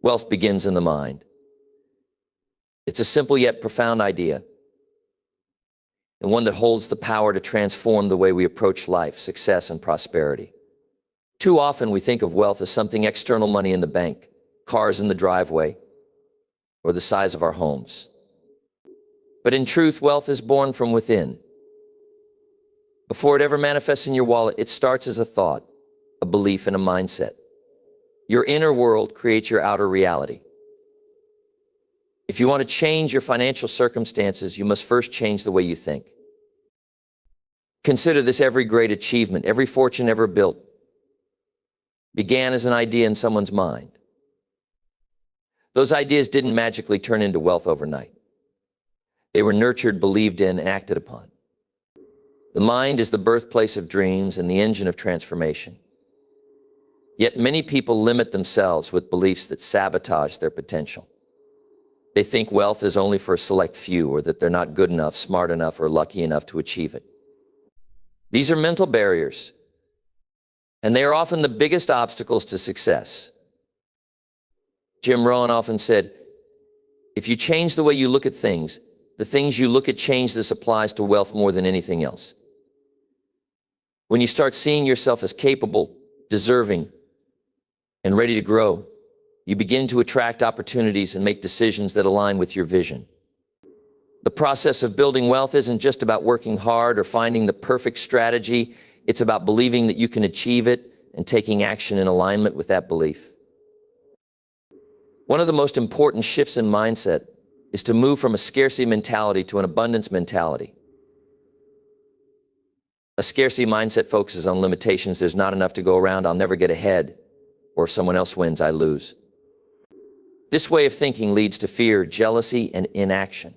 Wealth begins in the mind. It's a simple yet profound idea, and one that holds the power to transform the way we approach life, success, and prosperity. Too often we think of wealth as something external: money in the bank, cars in the driveway, or the size of our homes. But in truth, wealth is born from within. Before it ever manifests in your wallet, it starts as a thought, a belief, and a mindset. Your inner world creates your outer reality. If you want to change your financial circumstances, you must first change the way you think. Consider this: every great achievement, every fortune ever built, began as an idea in someone's mind. Those ideas didn't magically turn into wealth overnight. They were nurtured, believed in, and acted upon. The mind is the birthplace of dreams and the engine of transformation. Yet many people limit themselves with beliefs that sabotage their potential. They think wealth is only for a select few, or that they're not good enough, smart enough, or lucky enough to achieve it. These are mental barriers, and they are often the biggest obstacles to success. Jim Rohn often said, if you change the way you look at things, the things you look at change. This applies to wealth more than anything else. When you start seeing yourself as capable, deserving, and ready to grow, you begin to attract opportunities and make decisions that align with your vision. The process of building wealth isn't just about working hard or finding the perfect strategy. It's about believing that you can achieve it and taking action in alignment with that belief. One of the most important shifts in mindset is to move from a scarcity mentality to an abundance mentality. A scarcity mindset focuses on limitations. There's not enough to go around. I'll never get ahead. Or if someone else wins, I lose. This way of thinking leads to fear, jealousy, and inaction.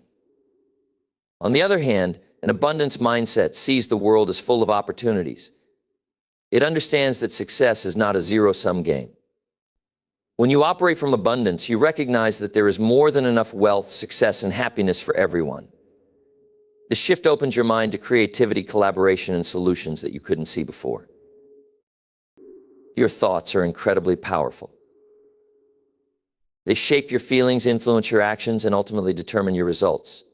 On the other hand, an abundance mindset sees the world as full of opportunities. It understands that success is not a zero-sum game. When you operate from abundance, you recognize that there is more than enough wealth, success, and happiness for everyone. This shift opens your mind to creativity, collaboration, and solutions that you couldn't see before. Your thoughts are incredibly powerful. They shape your feelings, influence your actions, and ultimately determine your results.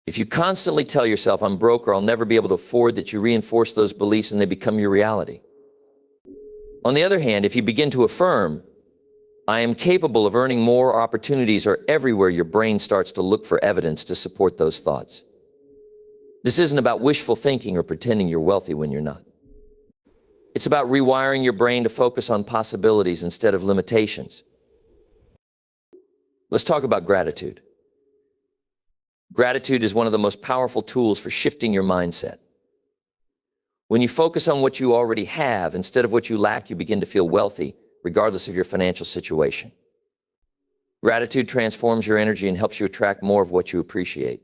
If you constantly tell yourself, I'm broke, or I'll never be able to afford, that you reinforce those beliefs and they become your reality. On the other hand, if you begin to affirm, I am capable of earning more, or opportunities are everywhere, your brain starts to look for evidence to support those thoughts. This isn't about wishful thinking or pretending you're wealthy when you're not. It's about rewiring your brain to focus on possibilities instead of limitations. Let's talk about gratitude. Gratitude is one of the most powerful tools for shifting your mindset. When you focus on what you already have instead of what you lack, you begin to feel wealthy, regardless of your financial situation. Gratitude transforms your energy and helps you attract more of what you appreciate.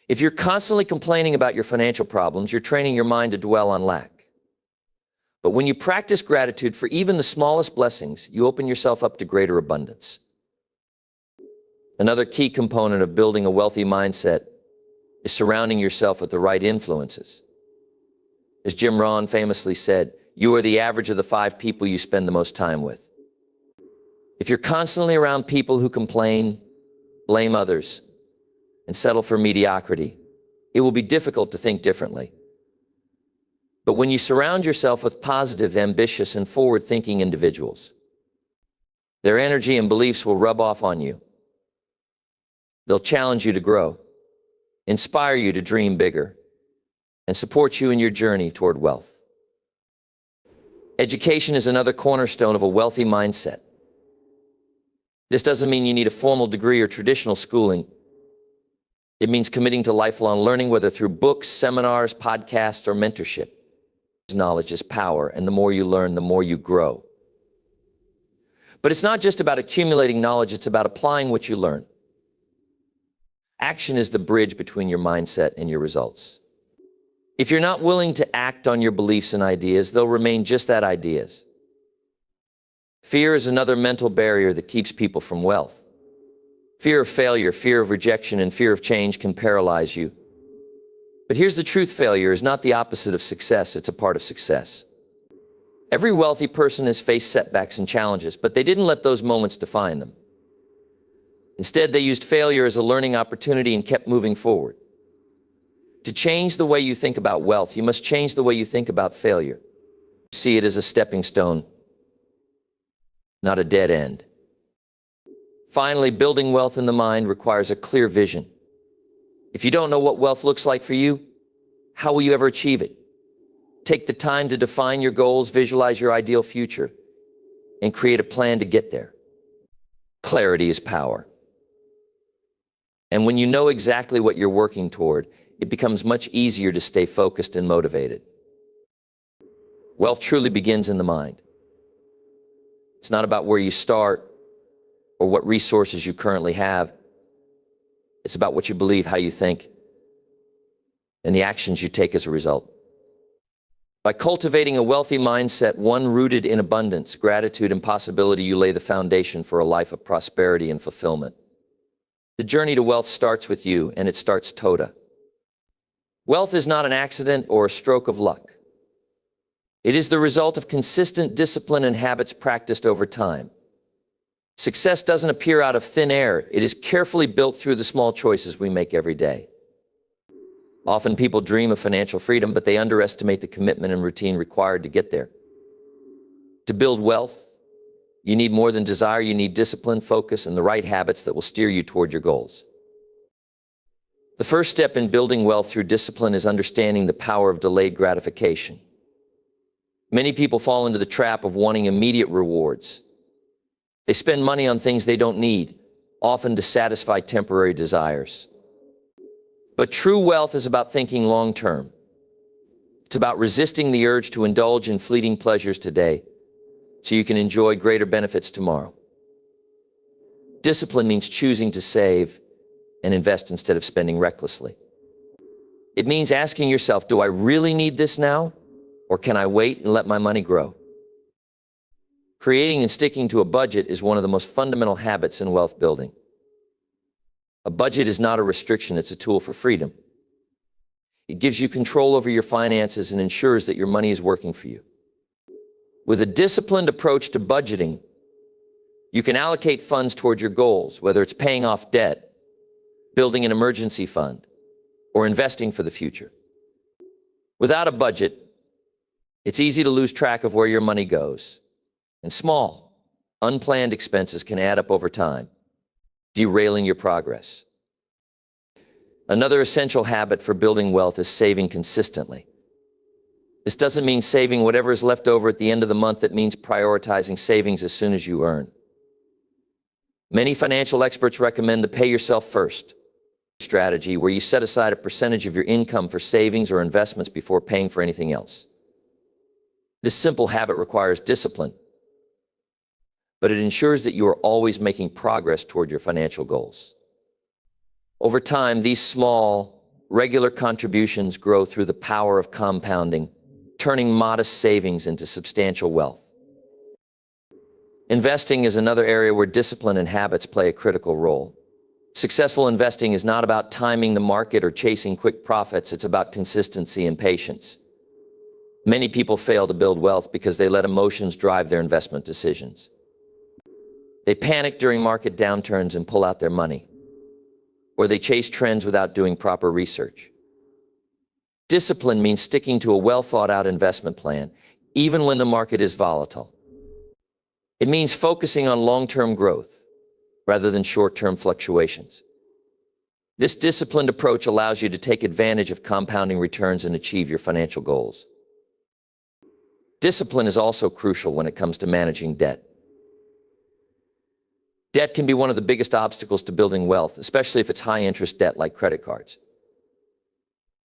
If you're constantly complaining about your financial problems, you're training your mind to dwell on lack. But when you practice gratitude for even the smallest blessings, you open yourself up to greater abundance. Another key component of building a wealthy mindset is surrounding yourself with the right influences. As Jim Rohn famously said, you are the average of the 5 people you spend the most time with. If you're constantly around people who complain, blame others, and settle for mediocrity, it will be difficult to think differently. But when you surround yourself with positive, ambitious, and forward-thinking individuals, their energy and beliefs will rub off on you. They'll challenge you to grow, inspire you to dream bigger, and support you in your journey toward wealth. Education is another cornerstone of a wealthy mindset. This doesn't mean you need a formal degree or traditional schooling. It means committing to lifelong learning, whether through books, seminars, podcasts, or mentorship. Knowledge is power, and the more you learn, the more you grow. But it's not just about accumulating knowledge, it's about applying what you learn. Action is the bridge between your mindset and your results. If you're not willing to act on your beliefs and ideas, they'll remain just that, ideas. Fear is another mental barrier that keeps people from wealth. Fear of failure, fear of rejection, and fear of change can paralyze you. But here's the truth: failure is not the opposite of success, it's a part of success. Every wealthy person has faced setbacks and challenges, but they didn't let those moments define them. Instead, they used failure as a learning opportunity and kept moving forward. To change the way you think about wealth, you must change the way you think about failure. See it as a stepping stone, not a dead end. Finally, building wealth in the mind requires a clear vision. If you don't know what wealth looks like for you, how will you ever achieve it? Take the time to define your goals, visualize your ideal future, and create a plan to get there. Clarity is power. And when you know exactly what you're working toward, it becomes much easier to stay focused and motivated. Wealth truly begins in the mind. It's not about where you start or what resources you currently have. It's about what you believe, how you think, and the actions you take as a result. By cultivating a wealthy mindset, one rooted in abundance, gratitude, and possibility, you lay the foundation for a life of prosperity and fulfillment. The journey to wealth starts with you, and it starts toda. Wealth is not an accident or a stroke of luck. It is the result of consistent discipline and habits practiced over time. Success doesn't appear out of thin air. It is carefully built through the small choices we make every day. Often people dream of financial freedom, but they underestimate the commitment and routine required to get there. To build wealth, you need more than desire. You need discipline, focus, and the right habits that will steer you toward your goals. The first step in building wealth through discipline is understanding the power of delayed gratification. Many people fall into the trap of wanting immediate rewards. They spend money on things they don't need, often to satisfy temporary desires. But true wealth is about thinking long-term. It's about resisting the urge to indulge in fleeting pleasures today so you can enjoy greater benefits tomorrow. Discipline means choosing to save and invest instead of spending recklessly. It means asking yourself, do I really need this now, or can I wait and let my money grow? Creating and sticking to a budget is one of the most fundamental habits in wealth building. A budget is not a restriction, it's a tool for freedom. It gives you control over your finances and ensures that your money is working for you. With a disciplined approach to budgeting, you can allocate funds toward your goals, whether it's paying off debt, building an emergency fund, or investing for the future. Without a budget, it's easy to lose track of where your money goes, and small, unplanned expenses can add up over time, derailing your progress. Another essential habit for building wealth is saving consistently. This doesn't mean saving whatever is left over at the end of the month. It means prioritizing savings as soon as you earn. Many financial experts recommend the pay yourself first strategy, where you set aside a percentage of your income for savings or investments before paying for anything else. This simple habit requires discipline, but it ensures that you are always making progress toward your financial goals. Over time, these small, regular contributions grow through the power of compounding, turning modest savings into substantial wealth. Investing is another area where discipline and habits play a critical role. Successful investing is not about timing the market or chasing quick profits. It's about consistency and patience. Many people fail to build wealth because they let emotions drive their investment decisions. They panic during market downturns and pull out their money, or they chase trends without doing proper research. Discipline means sticking to a well-thought-out investment plan, even when the market is volatile. It means focusing on long-term growth rather than short-term fluctuations. This disciplined approach allows you to take advantage of compounding returns and achieve your financial goals. Discipline is also crucial when it comes to managing debt. Debt can be one of the biggest obstacles to building wealth, especially if it's high-interest debt like credit cards.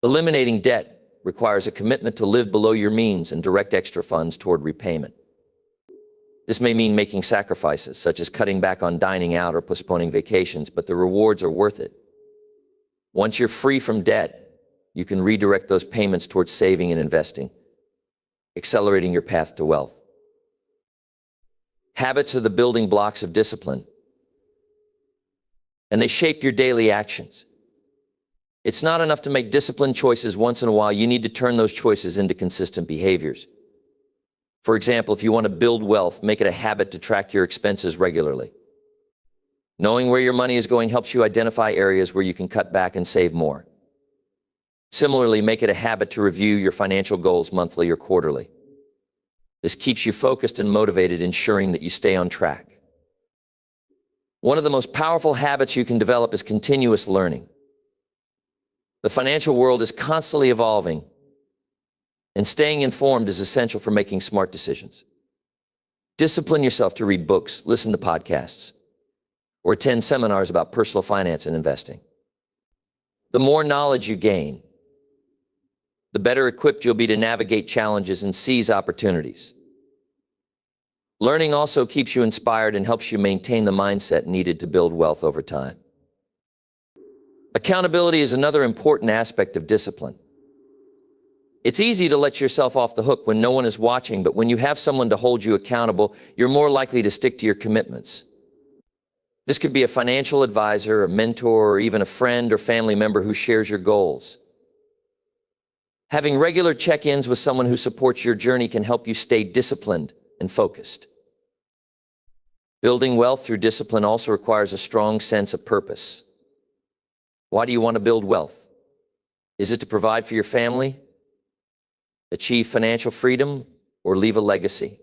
Eliminating debt requires a commitment to live below your means and direct extra funds toward repayment. This may mean making sacrifices, such as cutting back on dining out or postponing vacations, but the rewards are worth it. Once you're free from debt, you can redirect those payments towards saving and investing, accelerating your path to wealth. Habits are the building blocks of discipline, and they shape your daily actions. It's not enough to make disciplined choices once in a while. You need to turn those choices into consistent behaviors. For example, if you want to build wealth, make it a habit to track your expenses regularly. Knowing where your money is going helps you identify areas where you can cut back and save more. Similarly, make it a habit to review your financial goals monthly or quarterly. This keeps you focused and motivated, ensuring that you stay on track. One of the most powerful habits you can develop is continuous learning. The financial world is constantly evolving, and staying informed is essential for making smart decisions. Discipline yourself to read books, listen to podcasts, or attend seminars about personal finance and investing. The more knowledge you gain, the better equipped you'll be to navigate challenges and seize opportunities. Learning also keeps you inspired and helps you maintain the mindset needed to build wealth over time. Accountability is another important aspect of discipline. It's easy to let yourself off the hook when no one is watching, but when you have someone to hold you accountable, you're more likely to stick to your commitments. This could be a financial advisor, a mentor, or even a friend or family member who shares your goals. Having regular check-ins with someone who supports your journey can help you stay disciplined and focused. Building wealth through discipline also requires a strong sense of purpose. Why do you want to build wealth? Is it to provide for your family, achieve financial freedom, or leave a legacy?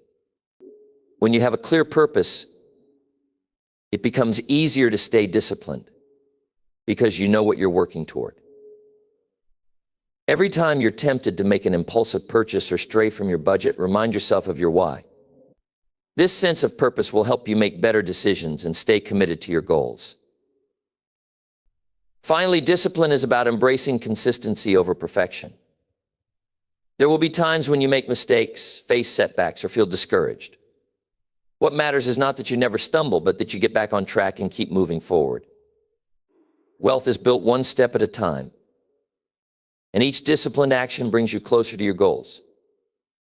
When you have a clear purpose, it becomes easier to stay disciplined because you know what you're working toward. Every time you're tempted to make an impulsive purchase or stray from your budget, remind yourself of your why. This sense of purpose will help you make better decisions and stay committed to your goals. Finally, discipline is about embracing consistency over perfection. There will be times when you make mistakes, face setbacks, or feel discouraged. What matters is not that you never stumble, but that you get back on track and keep moving forward. Wealth is built one step at a time, and each disciplined action brings you closer to your goals.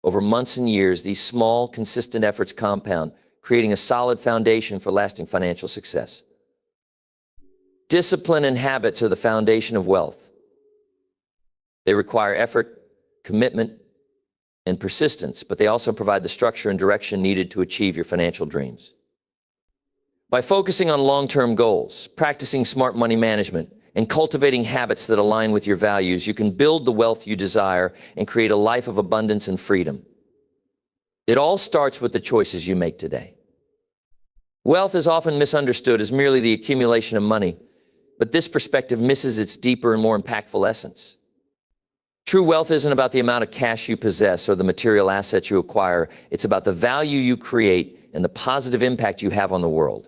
Over months and years, these small, consistent efforts compound, creating a solid foundation for lasting financial success. Discipline and habits are the foundation of wealth. They require effort, commitment, and persistence, but they also provide the structure and direction needed to achieve your financial dreams. By focusing on long-term goals, practicing smart money management, and cultivating habits that align with your values, you can build the wealth you desire and create a life of abundance and freedom. It all starts with the choices you make today. Wealth is often misunderstood as merely the accumulation of money, but this perspective misses its deeper and more impactful essence. True wealth isn't about the amount of cash you possess or the material assets you acquire. It's about the value you create and the positive impact you have on the world.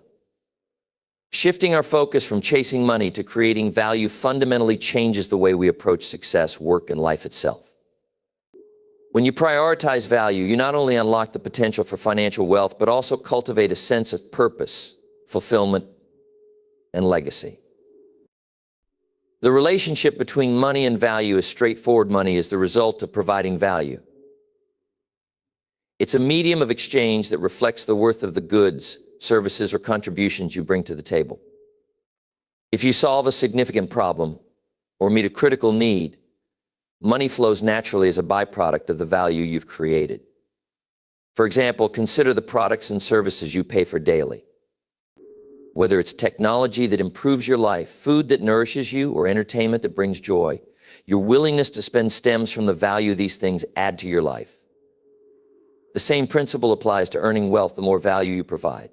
Shifting our focus from chasing money to creating value fundamentally changes the way we approach success, work, and life itself. When you prioritize value, you not only unlock the potential for financial wealth, but also cultivate a sense of purpose, fulfillment, and legacy. The relationship between money and value is straightforward. Money is the result of providing value. It's a medium of exchange that reflects the worth of the goods, services, or contributions you bring to the table. If you solve a significant problem or meet a critical need, money flows naturally as a byproduct of the value you've created. For example, consider the products and services you pay for daily. Whether it's technology that improves your life, food that nourishes you, or entertainment that brings joy, your willingness to spend stems from the value these things add to your life. The same principle applies to earning wealth. The more value you provide,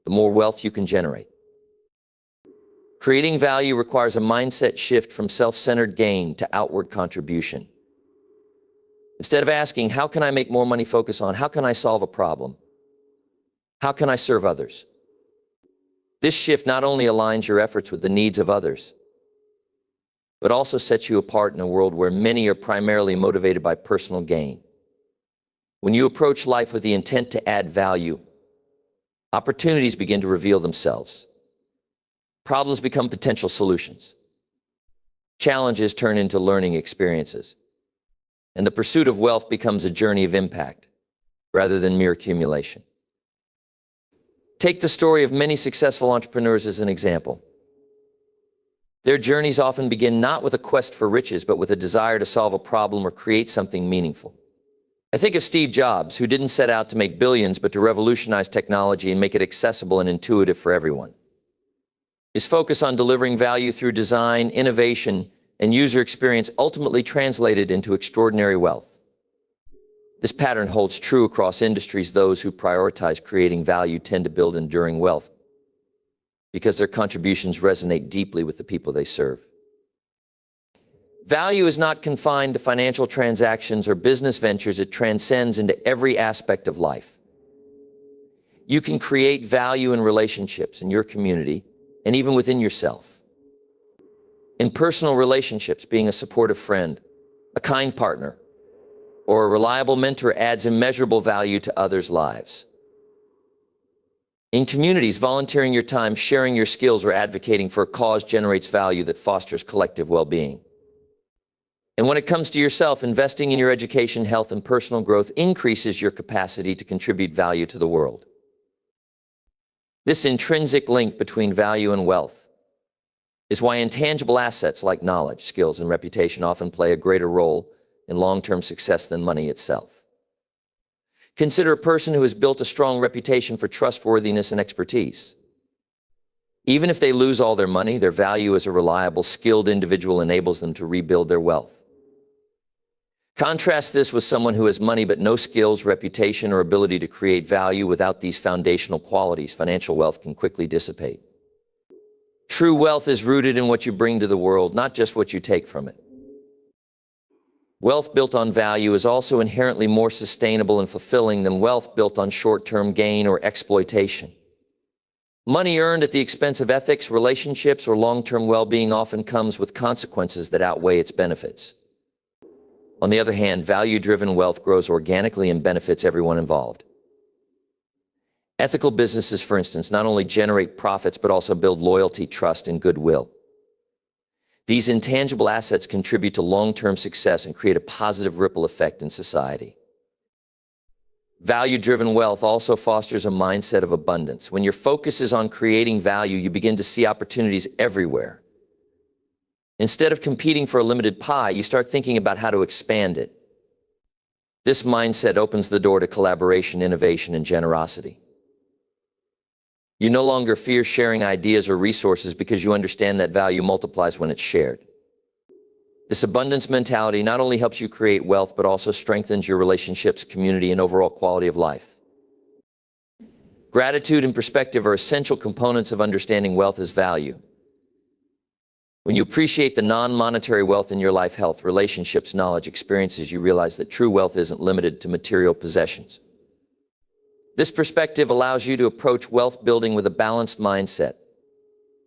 the more wealth you can generate. Creating value requires a mindset shift from self-centered gain to outward contribution. Instead of asking, how can I make more money, focus on, how can I solve a problem? How can I serve others? This shift not only aligns your efforts with the needs of others, but also sets you apart in a world where many are primarily motivated by personal gain. When you approach life with the intent to add value, opportunities begin to reveal themselves. Problems become potential solutions. Challenges turn into learning experiences. And the pursuit of wealth becomes a journey of impact rather than mere accumulation. Take the story of many successful entrepreneurs as an example. Their journeys often begin not with a quest for riches, but with a desire to solve a problem or create something meaningful. I think of Steve Jobs, who didn't set out to make billions, but to revolutionize technology and make it accessible and intuitive for everyone. His focus on delivering value through design, innovation, and user experience ultimately translated into extraordinary wealth. This pattern holds true across industries. Those who prioritize creating value tend to build enduring wealth because their contributions resonate deeply with the people they serve. Value is not confined to financial transactions or business ventures. It transcends into every aspect of life. You can create value in relationships, in your community, and even within yourself. In personal relationships, being a supportive friend, a kind partner, or a reliable mentor adds immeasurable value to others' lives. In communities, volunteering your time, sharing your skills, or advocating for a cause generates value that fosters collective well-being. And when it comes to yourself, investing in your education, health, and personal growth increases your capacity to contribute value to the world. This intrinsic link between value and wealth is why intangible assets like knowledge, skills, and reputation often play a greater role in long-term success than money itself. Consider a person who has built a strong reputation for trustworthiness and expertise. Even if they lose all their money, their value as a reliable, skilled individual enables them to rebuild their wealth. Contrast this with someone who has money but no skills, reputation, or ability to create value. Without these foundational qualities, financial wealth can quickly dissipate. True wealth is rooted in what you bring to the world, not just what you take from it. Wealth built on value is also inherently more sustainable and fulfilling than wealth built on short-term gain or exploitation. Money earned at the expense of ethics, relationships, or long-term well-being often comes with consequences that outweigh its benefits. On the other hand, value-driven wealth grows organically and benefits everyone involved. Ethical businesses, for instance, not only generate profits but also build loyalty, trust, and goodwill. These intangible assets contribute to long-term success and create a positive ripple effect in society. Value-driven wealth also fosters a mindset of abundance. When your focus is on creating value, you begin to see opportunities everywhere. Instead of competing for a limited pie, you start thinking about how to expand it. This mindset opens the door to collaboration, innovation, and generosity. You no longer fear sharing ideas or resources because you understand that value multiplies when it's shared. This abundance mentality not only helps you create wealth, but also strengthens your relationships, community, and overall quality of life. Gratitude and perspective are essential components of understanding wealth as value. When you appreciate the non-monetary wealth in your life, health, relationships, knowledge, experiences, you realize that true wealth isn't limited to material possessions. This perspective allows you to approach wealth building with a balanced mindset,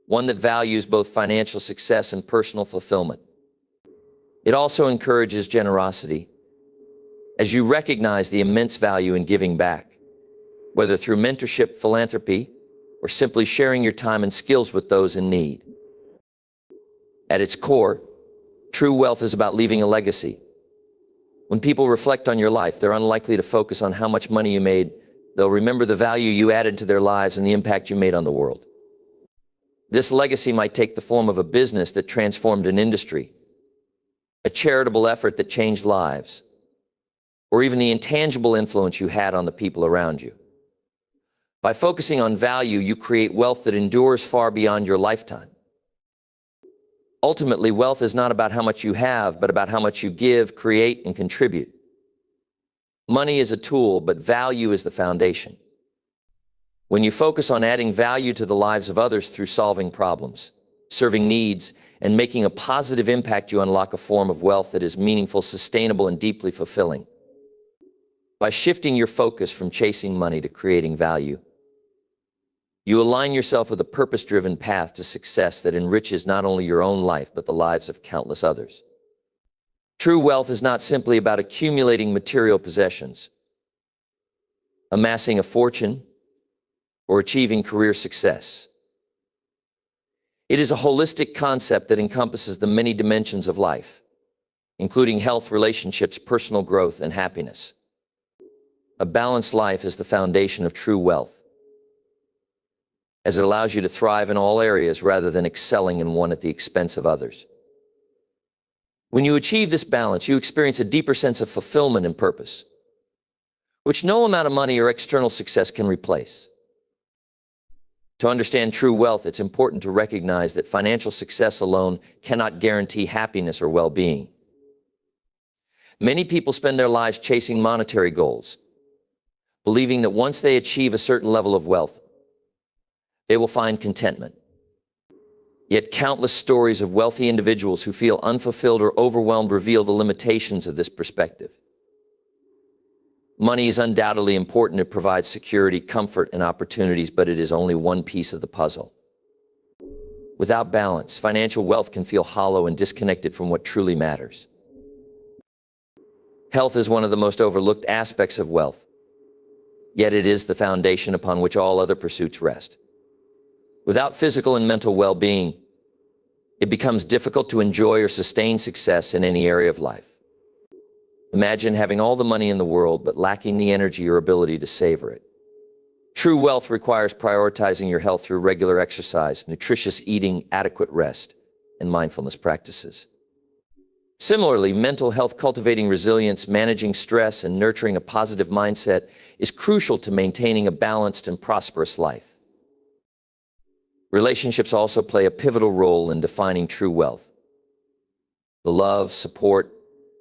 one that values both financial success and personal fulfillment. It also encourages generosity, as you recognize the immense value in giving back, whether through mentorship, philanthropy, or simply sharing your time and skills with those in need. At its core, true wealth is about leaving a legacy. When people reflect on your life, they're unlikely to focus on how much money you made. They'll remember the value you added to their lives and the impact you made on the world. This legacy might take the form of a business that transformed an industry, a charitable effort that changed lives, or even the intangible influence you had on the people around you. By focusing on value, you create wealth that endures far beyond your lifetime. Ultimately, wealth is not about how much you have, but about how much you give, create, and contribute. Money is a tool, but value is the foundation. When you focus on adding value to the lives of others through solving problems, serving needs, and making a positive impact, you unlock a form of wealth that is meaningful, sustainable, and deeply fulfilling. By shifting your focus from chasing money to creating value, you align yourself with a purpose-driven path to success that enriches not only your own life, but the lives of countless others. True wealth is not simply about accumulating material possessions, amassing a fortune, or achieving career success. It is a holistic concept that encompasses the many dimensions of life, including health, relationships, personal growth, and happiness. A balanced life is the foundation of true wealth, as it allows you to thrive in all areas rather than excelling in one at the expense of others. When you achieve this balance, you experience a deeper sense of fulfillment and purpose. which no amount of money or external success can replace. To understand true wealth, it's important to recognize that financial success alone cannot guarantee happiness or well-being. Many people spend their lives chasing monetary goals, believing that once they achieve a certain level of wealth, they will find contentment. Yet countless stories of wealthy individuals who feel unfulfilled or overwhelmed reveal the limitations of this perspective. Money is undoubtedly important to provide security, comfort, and opportunities, but it is only one piece of the puzzle. Without balance, financial wealth can feel hollow and disconnected from what truly matters. Health is one of the most overlooked aspects of wealth, yet it is the foundation upon which all other pursuits rest. Without physical and mental well-being, it becomes difficult to enjoy or sustain success in any area of life. Imagine having all the money in the world, but lacking the energy or ability to savor it. True wealth requires prioritizing your health through regular exercise, nutritious eating, adequate rest, and mindfulness practices. Similarly, mental health, cultivating resilience, managing stress, and nurturing a positive mindset is crucial to maintaining a balanced and prosperous life. Relationships also play a pivotal role in defining true wealth. The love, support,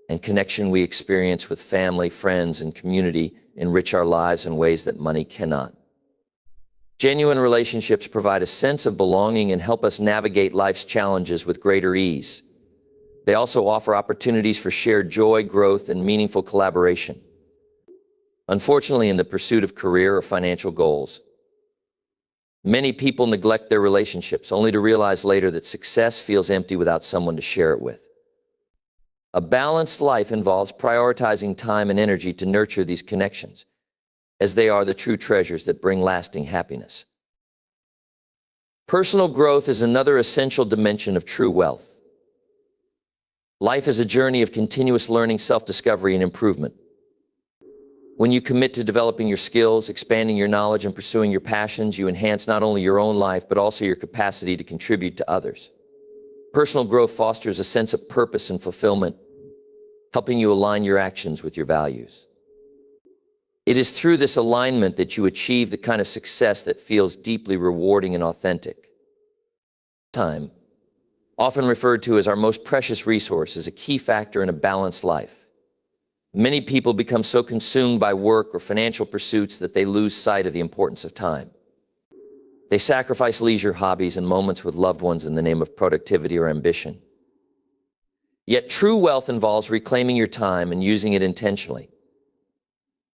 and connection we experience with family, friends, and community enrich our lives in ways that money cannot. Genuine relationships provide a sense of belonging and help us navigate life's challenges with greater ease. They also offer opportunities for shared joy, growth, and meaningful collaboration. Unfortunately, in the pursuit of career or financial goals, many people neglect their relationships, only to realize later that success feels empty without someone to share it with. A balanced life involves prioritizing time and energy to nurture these connections, as they are the true treasures that bring lasting happiness. Personal growth is another essential dimension of true wealth. Life is a journey of continuous learning, self-discovery, and improvement. When you commit to developing your skills, expanding your knowledge, and pursuing your passions, you enhance not only your own life, but also your capacity to contribute to others. Personal growth fosters a sense of purpose and fulfillment, helping you align your actions with your values. It is through this alignment that you achieve the kind of success that feels deeply rewarding and authentic. Time, often referred to as our most precious resource, is a key factor in a balanced life. Many people become so consumed by work or financial pursuits that they lose sight of the importance of time. They sacrifice leisure, hobbies, and moments with loved ones in the name of productivity or ambition. Yet true wealth involves reclaiming your time and using it intentionally.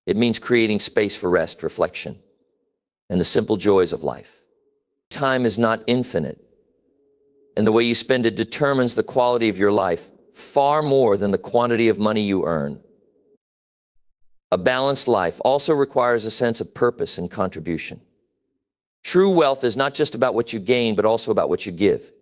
It means creating space for rest, reflection, and the simple joys of life. Time is not infinite, and the way you spend it determines the quality of your life far more than the quantity of money you earn. A balanced life also requires a sense of purpose and contribution. True wealth is not just about what you gain, but also about what you give.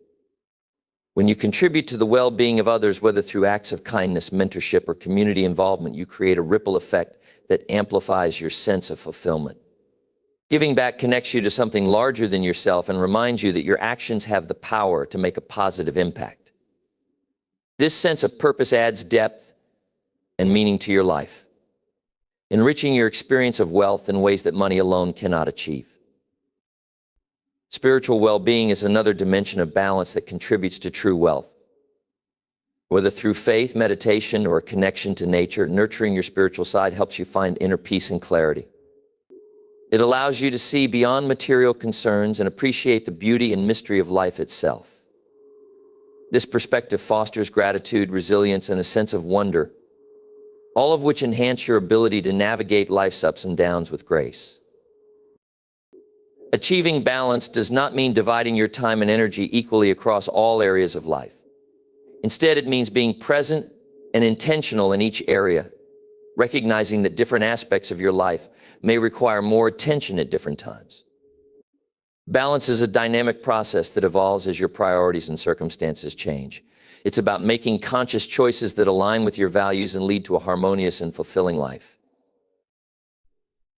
When you contribute to the well-being of others, whether through acts of kindness, mentorship, or community involvement, you create a ripple effect that amplifies your sense of fulfillment. Giving back connects you to something larger than yourself and reminds you that your actions have the power to make a positive impact. This sense of purpose adds depth and meaning to your life, enriching your experience of wealth in ways that money alone cannot achieve. Spiritual well-being is another dimension of balance that contributes to true wealth. Whether through faith, meditation, or a connection to nature, nurturing your spiritual side helps you find inner peace and clarity. It allows you to see beyond material concerns and appreciate the beauty and mystery of life itself. This perspective fosters gratitude, resilience, and a sense of wonder, all of which enhance your ability to navigate life's ups and downs with grace. Achieving balance does not mean dividing your time and energy equally across all areas of life. Instead, it means being present and intentional in each area, recognizing that different aspects of your life may require more attention at different times. Balance is a dynamic process that evolves as your priorities and circumstances change. It's about making conscious choices that align with your values and lead to a harmonious and fulfilling life.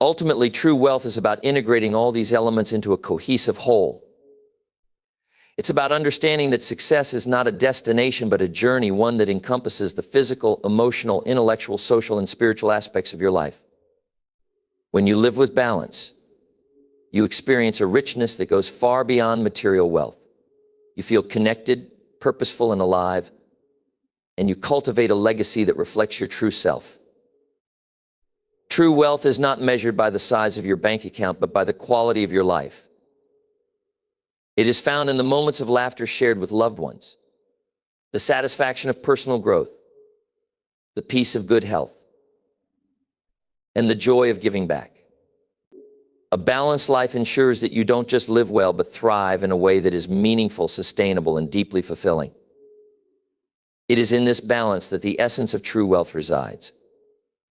Ultimately, true wealth is about integrating all these elements into a cohesive whole. It's about understanding that success is not a destination, but a journey, one that encompasses the physical, emotional, intellectual, social, and spiritual aspects of your life. When you live with balance, you experience a richness that goes far beyond material wealth. You feel connected, purposeful, and alive, and you cultivate a legacy that reflects your true self. True wealth is not measured by the size of your bank account, but by the quality of your life. It is found in the moments of laughter shared with loved ones, the satisfaction of personal growth, the peace of good health, and the joy of giving back. A balanced life ensures that you don't just live well, but thrive in a way that is meaningful, sustainable, and deeply fulfilling. It is in this balance that the essence of true wealth resides.